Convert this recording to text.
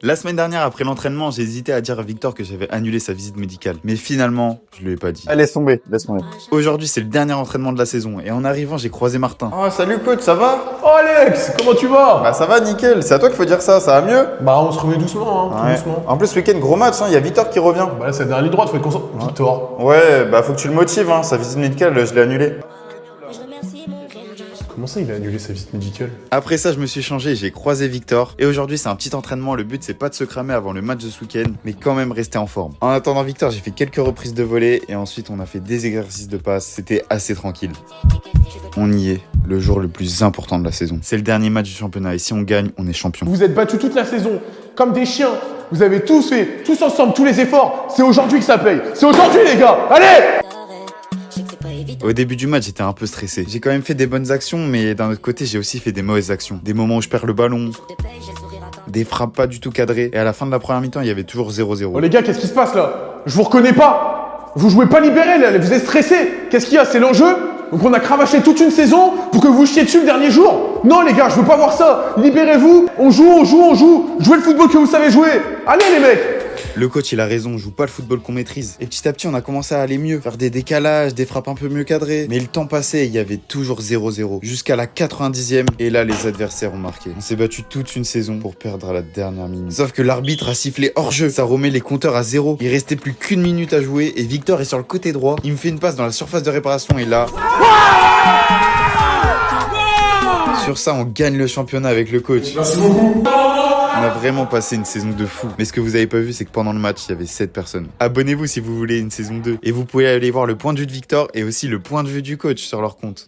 La semaine dernière, après l'entraînement, j'ai hésité à dire à Victor que j'avais annulé sa visite médicale. Mais finalement, je lui ai pas dit. Laisse tomber, laisse tomber. Aujourd'hui, c'est le dernier entraînement de la saison. Et en arrivant, j'ai croisé Martin. Oh, salut coach, ça va? Oh Alex, comment tu vas? Bah ça va, nickel. C'est à toi qu'il faut dire ça va mieux? Bah on se remet doucement, tout Ouais. doucement. En plus, ce week-end, gros match, il y a Victor qui revient. Bah là c'est la dernière ligne droite, faut être conscient. Victor. Ouais, bah faut que tu le motives, sa visite médicale, je l'ai annulée. Comment ça il a annulé sa visite médicale? Après ça, je me suis changé et j'ai croisé Victor. Et aujourd'hui, c'est un petit entraînement. Le but, c'est pas de se cramer avant le match de ce week-end, mais quand même rester en forme. En attendant Victor, j'ai fait quelques reprises de volée et ensuite on a fait des exercices de passe. C'était assez tranquille. On y est, le jour le plus important de la saison. C'est le dernier match du championnat et si on gagne, on est champion. Vous êtes battus toute la saison, comme des chiens. Vous avez tous fait, tous ensemble, tous les efforts. C'est aujourd'hui que ça paye. C'est aujourd'hui les gars. Allez! Au début du match, j'étais un peu stressé. J'ai quand même fait des bonnes actions, mais d'un autre côté, j'ai aussi fait des mauvaises actions. Des moments où je perds le ballon, des frappes pas du tout cadrées. Et à la fin de la première mi-temps, il y avait toujours 0-0. Oh les gars, qu'est-ce qui se passe là? Je vous reconnais pas. Vous jouez pas libéré là, vous êtes stressés. Qu'est-ce qu'il y a? C'est l'enjeu? Donc on a cravaché toute une saison pour que vous chiez dessus le dernier jour? Non les gars, je veux pas voir ça. Libérez-vous, on joue. Jouez le football que vous savez jouer. Allez les mecs! Le coach, il a raison, on joue pas le football qu'on maîtrise. Et petit à petit, on a commencé à aller mieux, faire des décalages, des frappes un peu mieux cadrées. Mais le temps passait et il y avait toujours 0-0. Jusqu'à la 90e, et là, les adversaires ont marqué. On s'est battu toute une saison pour perdre à la dernière minute. Sauf que l'arbitre a sifflé hors-jeu. Ça remet les compteurs à 0. Il restait plus qu'une minute à jouer et Victor est sur le côté droit. Il me fait une passe dans la surface de réparation et là... Sur ça, on gagne le championnat avec le coach. Merci beaucoup. On a vraiment passé une saison de fou. Mais ce que vous avez pas vu, c'est que pendant le match, il y avait 7 personnes. Abonnez-vous si vous voulez une saison 2. Et vous pouvez aller voir le point de vue de Victor et aussi le point de vue du coach sur leur compte.